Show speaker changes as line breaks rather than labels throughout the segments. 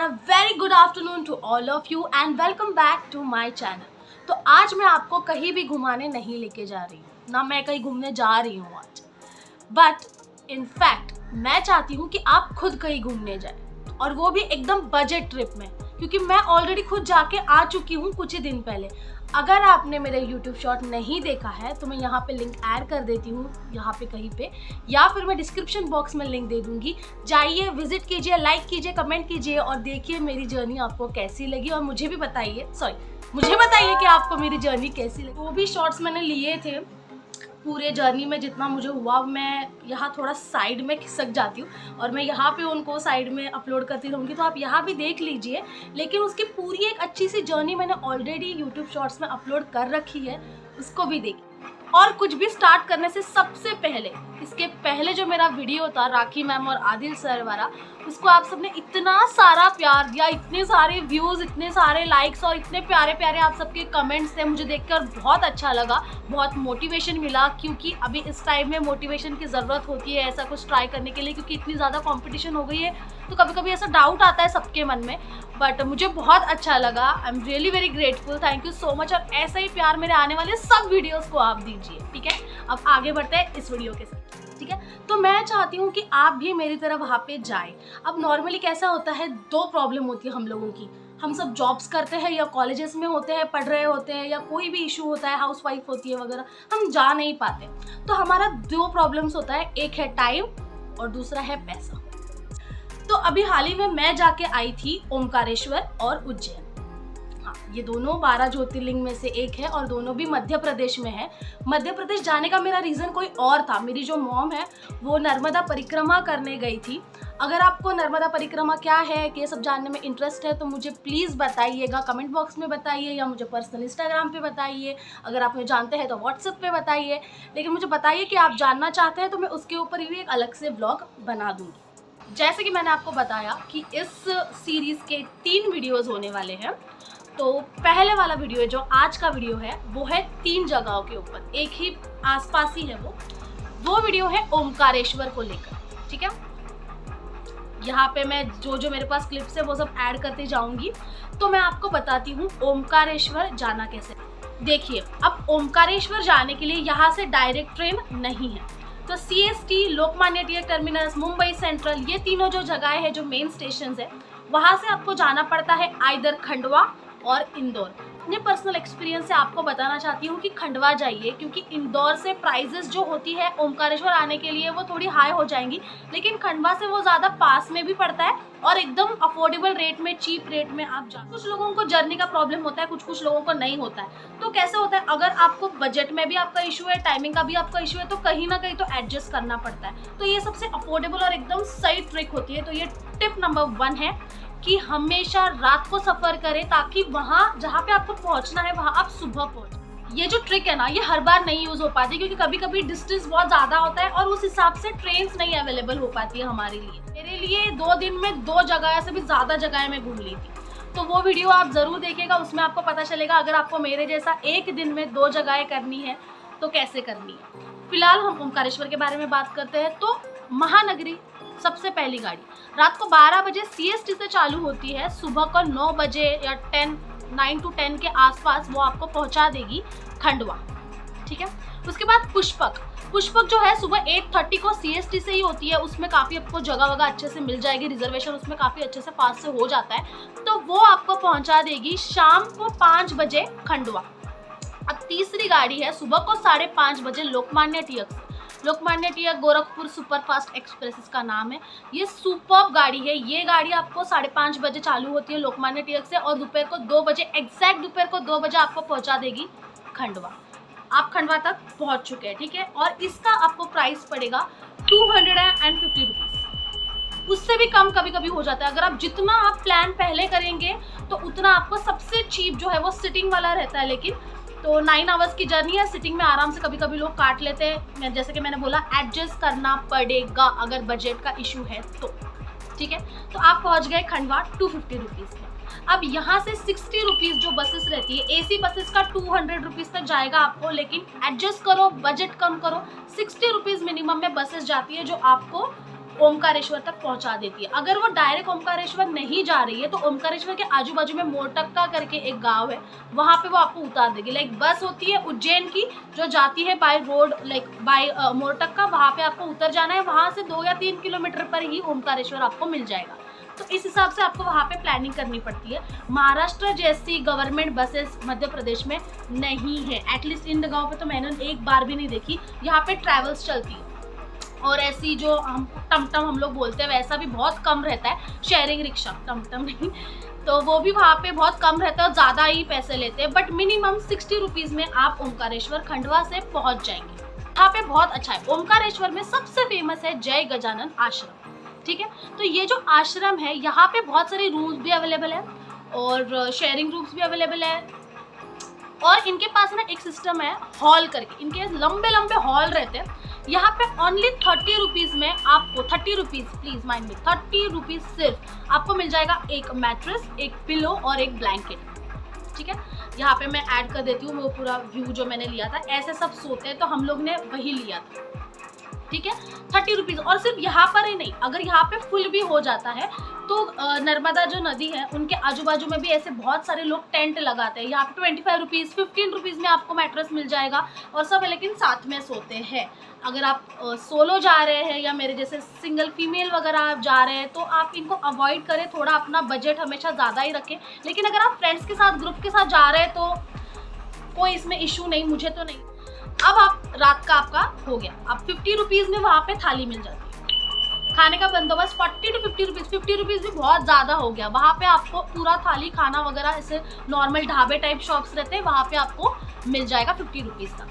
a very good afternoon to all of you and welcome back to my channel। तो आज मैं आपको कहीं भी घुमाने नहीं लेके जा रही हूँ, ना मैं कहीं घूमने जा रही हूँ आज, बट इन फैक्ट मैं चाहती हूँ कि आप खुद कहीं घूमने जाए और वो भी एकदम बजट ट्रिप में, क्योंकि मैं ऑलरेडी खुद जाके आ चुकी हूँ कुछ ही दिन पहले। अगर आपने मेरे YouTube शॉर्ट नहीं देखा है तो मैं यहाँ पे लिंक ऐड कर देती हूँ यहाँ पे कहीं पे, या फिर मैं डिस्क्रिप्शन बॉक्स में लिंक दे दूँगी। जाइए, विजिट कीजिए, लाइक कीजिए, कमेंट कीजिए और देखिए मेरी जर्नी आपको कैसी लगी और मुझे बताइए कि आपको मेरी जर्नी कैसी लगी। वो भी शॉर्ट्स मैंने लिए थे पूरे जर्नी में, जितना मुझे हुआ मैं यहाँ थोड़ा साइड में खिसक जाती हूँ और मैं यहाँ पे उनको साइड में अपलोड करती रहूँगी, तो आप यहाँ भी देख लीजिए। लेकिन उसकी पूरी एक अच्छी सी जर्नी मैंने ऑलरेडी यूट्यूब शॉर्ट्स में अपलोड कर रखी है, उसको भी देखिए। और कुछ भी स्टार्ट करने से सबसे पहले, इसके पहले जो मेरा वीडियो था राखी मैम और आदिल सर वाला, उसको आप सबने इतना सारा प्यार दिया, इतने सारे व्यूज़, इतने सारे लाइक्स और इतने प्यारे प्यारे आप सबके कमेंट्स थे। मुझे देखकर बहुत अच्छा लगा, बहुत मोटिवेशन मिला, क्योंकि अभी इस टाइम में मोटिवेशन की ज़रूरत होती है ऐसा कुछ ट्राई करने के लिए, क्योंकि इतनी ज़्यादा कंपटीशन हो गई है तो कभी कभी ऐसा डाउट आता है सबके मन में। बट मुझे बहुत अच्छा लगा, I am really very grateful, thank you so much. और ऐसा ही प्यार मेरे आने वाले सब वीडियोज़ को आप दीजिए, ठीक है। अब आगे बढ़ते हैं इस वीडियो के साथ, ठीक है। तो मैं चाहती हूँ कि आप भी मेरी तरह वहाँ पे जाएं। अब नॉर्मली कैसा होता है, दो प्रॉब्लम होती है हम लोगों की। हम सब जॉब्स करते हैं या कॉलेजेस में होते हैं, पढ़ रहे होते हैं, या कोई भी इशू होता है, हाउसवाइफ होती है वगैरह, हम जा नहीं पाते। तो हमारा दो प्रॉब्लम्स होता है, एक है टाइम और दूसरा है पैसा। तो अभी हाल ही में मैं जाके आई थी ओमकारेश्वर और उज्जैन। हाँ, ये दोनों 12 ज्योतिर्लिंग में से एक है और दोनों भी मध्य प्रदेश में है। मध्य प्रदेश जाने का मेरा रीज़न कोई और था। मेरी जो मॉम है वो नर्मदा परिक्रमा करने गई थी। अगर आपको नर्मदा परिक्रमा क्या है कि ये सब जानने में इंटरेस्ट है तो मुझे प्लीज़ बताइएगा, कमेंट बॉक्स में बताइए या मुझे पर्सनल इंस्टाग्राम पे बताइए। अगर आप मुझे जानते हैं तो व्हाट्सएप पे बताइए, लेकिन मुझे बताइए कि आप जानना चाहते हैं तो मैं उसके ऊपर भी एक अलग से व्लॉग बना दूँगी। जैसे कि मैंने आपको बताया कि इस सीरीज़ के 3 वीडियोज़ होने वाले हैं। तो पहले वाला वीडियो जो आज का वीडियो है वो है 3 जगहों के ऊपर, एक ही आसपास ही है वो वीडियो है ओमकारेश्वर को लेकर, ठीक है। यहाँ पे मैं जो मेरे पास क्लिप्स है वो सब ऐड करते जाऊंगी। तो मैं आपको बताती हूँ ओमकारेश्वर जाना कैसे। देखिए, अब ओमकारेश्वर जाने के लिए यहाँ से डायरेक्ट ट्रेन नहीं है, तो CST, Lokmanya Tilak terminus, Mumbai central, ये तीनों जो जगह है, जो मेन स्टेशन है, वहाँ से आपको जाना पड़ता है आइदर खंडवा और इंदौर। अपने पर्सनल एक्सपीरियंस से आपको बताना चाहती हूँ कि खंडवा जाइए, क्योंकि इंदौर से प्राइजेस जो होती है ओमकारेश्वर आने के लिए वो थोड़ी हाई हो जाएंगी, लेकिन खंडवा से वो ज़्यादा पास में भी पड़ता है और एकदम अफोर्डेबल रेट में, चीप रेट में आप जा। कुछ लोगों को जर्नी का प्रॉब्लम होता है, कुछ लोगों को नहीं होता है। तो कैसे होता है, अगर आपको बजट में भी आपका इशू है, टाइमिंग का भी आपका इशू है, तो कहीं ना कहीं तो एडजस्ट करना पड़ता है। तो ये सबसे अफोर्डेबल और एकदम सही ट्रिक होती है। तो ये टिप नंबर 1 है कि हमेशा रात को सफ़र करें, ताकि वहाँ जहाँ पे आपको पहुँचना है वहाँ आप सुबह पहुँचें। ये जो ट्रिक है ना, ये हर बार नहीं यूज़ हो पाती, क्योंकि कभी कभी डिस्टेंस बहुत ज़्यादा होता है और उस हिसाब से ट्रेन्स नहीं अवेलेबल हो पाती है हमारे लिए। मेरे लिए 2 दिन में 2 जगह से भी ज़्यादा जगह मैं घूम ली थी। तो वो वीडियो आप ज़रूर देखिएगा, उसमें आपको पता चलेगा अगर आपको मेरे जैसा एक दिन में 2 जगहें करनी है तो कैसे करनी है। फिलहाल हम ओमकारेश्वर के बारे में बात करते हैं। तो महानगरी सबसे पहली गाड़ी रात को 12 बजे CST से चालू होती है, सुबह को 9 बजे या 9 to 10 के आसपास वो आपको पहुंचा देगी खंडवा, ठीक है। उसके बाद पुष्पक जो है सुबह 8:30 को CST से ही होती है। उसमें काफ़ी आपको जगह वगह अच्छे से मिल जाएगी, रिजर्वेशन उसमें काफ़ी अच्छे से फास्ट से हो जाता है, तो वो आपको पहुँचा देगी शाम को 5 बजे खंडवा। अब तीसरी गाड़ी है सुबह को 5:30 बजे लोकमान्य तिलक गोरखपुर सुपरफास्ट एक्सप्रेस इसका नाम है। ये सुपर्ब गाड़ी है। ये गाड़ी आपको 5:30 बजे चालू होती है लोकमान्य तिलक से और दोपहर को 2 बजे, एग्जैक्ट दोपहर को 2 बजे आपको पहुंचा देगी खंडवा। आप खंडवा तक पहुंच चुके हैं, ठीक है। और इसका आपको प्राइस पड़ेगा 250 रुपीज़। उससे भी कम कभी कभी हो जाता है। अगर आप जितना आप प्लान पहले करेंगे तो उतना आपको सबसे चीप जो है वो सिटिंग वाला रहता है। लेकिन तो 9 आवर्स की जर्नी है, सिटिंग में आराम से कभी कभी लोग काट लेते हैं। जैसे कि मैंने बोला, एडजस्ट करना पड़ेगा अगर बजट का इशू है तो, ठीक है। तो आप पहुंच गए खंडवा 250 रुपीज़ में। अब यहाँ से 60 रुपीज़ जो बसेस रहती है, AC बसेस का 200 रुपीज़ तक जाएगा आपको, लेकिन एडजस्ट करो, बजट कम करो, 60 रुपीज़ मिनिमम में बसेस जाती है जो आपको ओमकारेश्वर तक पहुंचा देती है। अगर वो डायरेक्ट ओमकारेश्वर नहीं जा रही है तो ओमकारेश्वर के आजू बाजू में मोरटक्का करके एक गांव है, वहां पे वो आपको उतार देगी। लाइक बस होती है उज्जैन की जो जाती है by road, like by Mortakka, वहां पे आपको उतर जाना है। वहां से 2 या 3 किलोमीटर पर ही ओमकारेश्वर आपको मिल जाएगा। तो इस हिसाब से आपको वहाँ पे प्लानिंग करनी पड़ती है। महाराष्ट्र जैसी गवर्नमेंट बसेस मध्य प्रदेश में नहीं है, एटलीस्ट इन जगहों पे तो मैंने एक बार भी नहीं देखी। यहाँ पे ट्रैवल्स चलती है और ऐसी जो हम टमटम हम लोग बोलते हैं वैसा भी बहुत कम रहता है, शेयरिंग रिक्शा, टमटम नहीं, तो वो भी वहाँ पे बहुत कम रहता है और ज़्यादा ही पैसे लेते हैं। बट मिनिमम 60 रुपीज़ में आप ओमकारेश्वर खंडवा से पहुँच जाएंगे। यहाँ पे बहुत अच्छा है। ओमकारेश्वर में सबसे फेमस है जय गजानन आश्रम, ठीक है। तो ये जो आश्रम है यहाँ पे बहुत सारे रूम्स भी अवेलेबल है और शेयरिंग रूम्स भी अवेलेबल है। और इनके पास ना एक सिस्टम है हॉल करके, इनके लंबे लंबे हॉल रहते हैं। यहाँ पे ओनली 30 रुपीज़ में आपको, 30 रुपीज़, प्लीज माइंड में, 30 रुपीज़ सिर्फ आपको मिल जाएगा एक मैट्रेस, एक पिलो और एक ब्लैंकेट, ठीक है। यहाँ पे मैं ऐड कर देती हूँ वो पूरा व्यू जो मैंने लिया था। ऐसे सब सोते हैं तो हम लोग ने वही लिया था, ठीक है। 30 रुपीज़। और सिर्फ यहाँ पर ही नहीं, अगर यहाँ पे फुल भी हो जाता है तो नर्मदा जो नदी है उनके आजू बाजू में भी ऐसे बहुत सारे लोग टेंट लगाते हैं। यहाँ पे 25 रुपीज़, 15 रुपीज़ में आपको मैट्रेस मिल जाएगा और सब है, लेकिन साथ में सोते हैं। अगर आप सोलो जा रहे हैं या मेरे जैसे सिंगल फीमेल वगैरह आप जा रहे हैं तो आप इनको अवॉइड करें, थोड़ा अपना बजट हमेशा ज़्यादा ही रखें। लेकिन अगर आप फ्रेंड्स के साथ, ग्रुप के साथ जा रहे हैं तो कोई इसमें इशू नहीं, मुझे तो नहीं। अब आप रात का आपका हो गया, अब 50 रुपीज़ में वहाँ पे थाली मिल जाती है। खाने का बंदोबस्त 40 to 50 रुपीज़, 50 रुपीज़ भी बहुत ज़्यादा हो गया। वहाँ पे आपको पूरा थाली खाना वगैरह, ऐसे नॉर्मल ढाबे टाइप शॉप्स रहते हैं, वहाँ पे आपको मिल जाएगा 50 रुपीज़ का।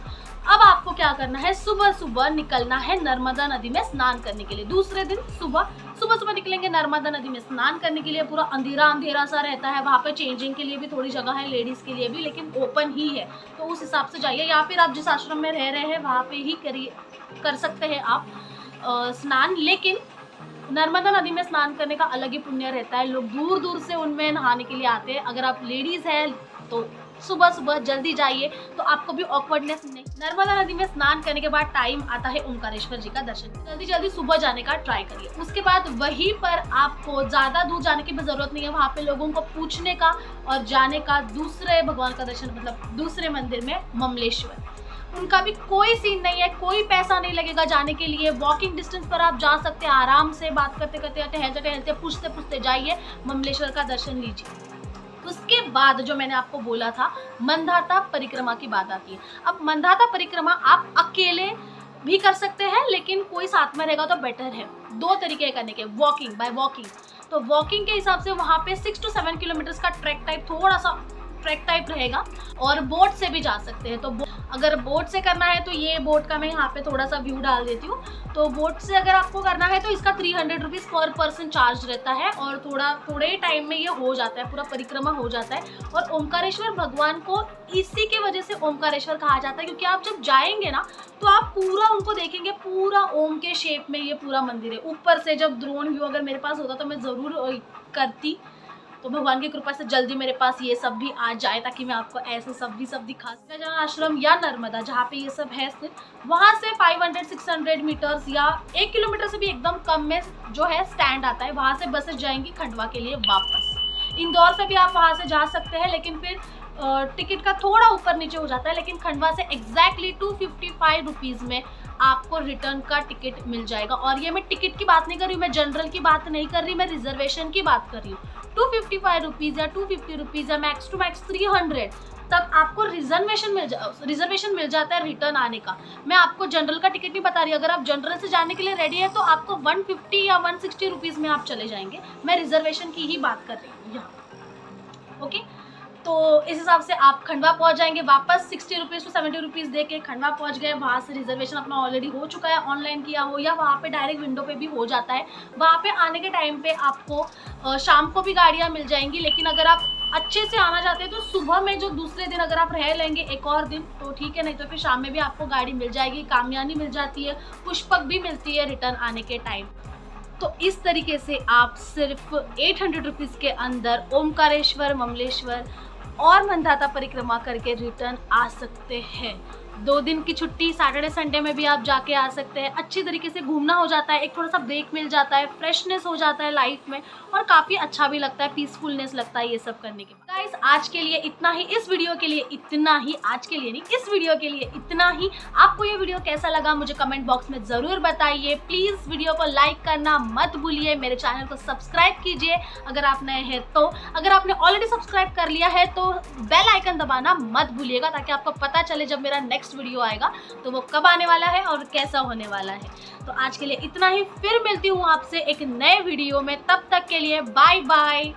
अब आपको क्या करना है, सुबह सुबह निकलना है नर्मदा नदी में स्नान करने के लिए। दूसरे दिन सुबह सुबह निकलेंगे नर्मदा नदी में स्नान करने के लिए। पूरा अंधेरा अंधेरा सा रहता है, वहाँ पे चेंजिंग के लिए भी थोड़ी जगह है, लेडीज़ के लिए भी, लेकिन ओपन ही है, तो उस हिसाब से जाइए। या फिर आप जिस आश्रम में रह रहे हैं वहाँ पे ही कर सकते हैं आप स्नान। लेकिन नर्मदा नदी में स्नान करने का अलग ही पुण्य रहता है, लोग दूर दूर से उनमें नहाने के लिए आते हैं। अगर आप लेडीज़ हैं तो सुबह सुबह जल्दी जाइए, तो आपको भी ऑकवर्डनेस नहीं। नर्मदा नदी में स्नान करने के बाद टाइम आता है ओमकारेश्वर जी का दर्शन। जल्दी जल्दी सुबह जाने का ट्राई करिए। उसके बाद वहीं पर आपको ज़्यादा दूर जाने की भी ज़रूरत नहीं है, वहाँ पे लोगों को पूछने का और जाने का, दूसरे भगवान का दर्शन, मतलब दूसरे मंदिर में ममलेश्वर, उनका भी कोई सीन नहीं है, कोई पैसा नहीं लगेगा जाने के लिए। वॉकिंग डिस्टेंस पर आप जा सकते हैं, आराम से बात करते करते, टहलते टहलते, पूछते पूछते जाइए, ममलेश्वर का दर्शन लीजिए। उसके बाद जो मैंने आपको बोला था मंदाता परिक्रमा की बात आती है। अब मंदाता परिक्रमा आप अकेले भी कर सकते हैं, लेकिन कोई साथ में रहेगा तो बेटर है। 2 तरीके करने के, वॉकिंग, बाय वॉकिंग। तो वॉकिंग के हिसाब से वहाँ पे 6 to 7 किलोमीटर का ट्रैक टाइप, थोड़ा सा ट्रैक टाइप रहेगा। और बोट से भी जा सकते हैं, तो अगर बोट से करना है तो ये बोट का मैं यहाँ पे थोड़ा सा व्यू डाल देती हूँ। तो बोट से अगर आपको करना है तो इसका 300 रुपीज़ पर पर्सन चार्ज रहता है और थोड़े टाइम में ये हो जाता है, पूरा परिक्रमा हो जाता है। और ओमकारेश्वर भगवान को इसी के वजह से ओमकारेश्वर कहा जाता है, क्योंकि आप जब जाएंगे ना तो आप पूरा उनको देखेंगे, पूरा ओम के शेप में ये पूरा मंदिर है। ऊपर से जब ड्रोन व्यू अगर मेरे पास होता तो मैं ज़रूर करती, तो भगवान की कृपा से जल्दी मेरे पास ये सब भी आ जाए ताकि मैं आपको ऐसे सब भी दिखा सकूं। गजानन आश्रम या नर्मदा जहाँ पे ये सब है स्थित, वहाँ से 500-600 मीटर्स या 1 किलोमीटर से भी एकदम कम में जो है स्टैंड आता है, वहाँ से बसेस जाएंगी खंडवा के लिए वापस। इंदौर से भी आप वहाँ से जा सकते हैं, लेकिन फिर टिकट का थोड़ा ऊपर नीचे हो जाता है। लेकिन खंडवा से एग्जैक्टली 255 रुपीज़ में आपको रिटर्न का टिकट मिल जाएगा। और ये मैं टिकट की बात नहीं कर रही हूँ, मैं जनरल की बात नहीं कर रही, मैं रिजर्वेशन की बात कर रही हूँ। 255 रुपीज़ या 250 रुपीज़ या मैक्स टू मैक्स 300 तक आपको रिजर्वेशन मिल जाता है रिटर्न आने का। मैं आपको जनरल का टिकट नहीं बता रही, अगर आप जनरल से जाने के लिए रेडी है तो आपको 150 या 160 रुपीज़ में आप चले जाएंगे। मैं रिजर्वेशन की ही बात कर रही हूँ यहाँ, ओके। तो इस हिसाब से आप खंडवा पहुंच जाएंगे वापस। 60 रुपीज़ to 70 रुपीज़ दे के खंडवा पहुंच गए। वहाँ से रिजर्वेशन अपना ऑलरेडी हो चुका है, ऑनलाइन किया हो या वहाँ पे डायरेक्ट विंडो पे भी हो जाता है। वहाँ पे आने के टाइम पे आपको शाम को भी गाड़ियाँ मिल जाएंगी, लेकिन अगर आप अच्छे से आना चाहते हैं तो सुबह में जो दूसरे दिन अगर आप रह लेंगे एक और दिन तो ठीक है, नहीं तो फिर शाम में भी आपको गाड़ी मिल जाएगी। कामयानी मिल जाती है, पुष्पक भी मिलती है रिटर्न आने के टाइम। तो इस तरीके से आप सिर्फ 800 रुपीज़ के अंदर ओमकारेश्वर, ममलेश्वर और मंदाता परिक्रमा करके रिटर्न आ सकते हैं। 2 दिन की छुट्टी सैटरडे संडे में भी आप जाके आ सकते हैं। अच्छी तरीके से घूमना हो जाता है, एक थोड़ा सा ब्रेक मिल जाता है, फ्रेशनेस हो जाता है लाइफ में और काफ़ी अच्छा भी लगता है, पीसफुलनेस लगता है ये सब करने के बाद। गाइस आज के लिए इतना ही, इस वीडियो के लिए इतना ही, आज के लिए नहीं, इस वीडियो के लिए इतना ही। आपको ये वीडियो कैसा लगा मुझे कमेंट बॉक्स में ज़रूर बताइए। प्लीज़ वीडियो को लाइक करना मत भूलिए, मेरे चैनल को सब्सक्राइब कीजिए अगर आप नए हैं तो। अगर आपने ऑलरेडी सब्सक्राइब कर लिया है तो बेल आइकन दबाना मत भूलिएगा, ताकि आपको पता चले जब मेरा नेक्स्ट वीडियो आएगा तो वो कब आने वाला है और कैसा होने वाला है। तो आज के लिए इतना ही, फिर मिलती हूँ आपसे एक नए वीडियो में। तब तक के लिए बाय बाय।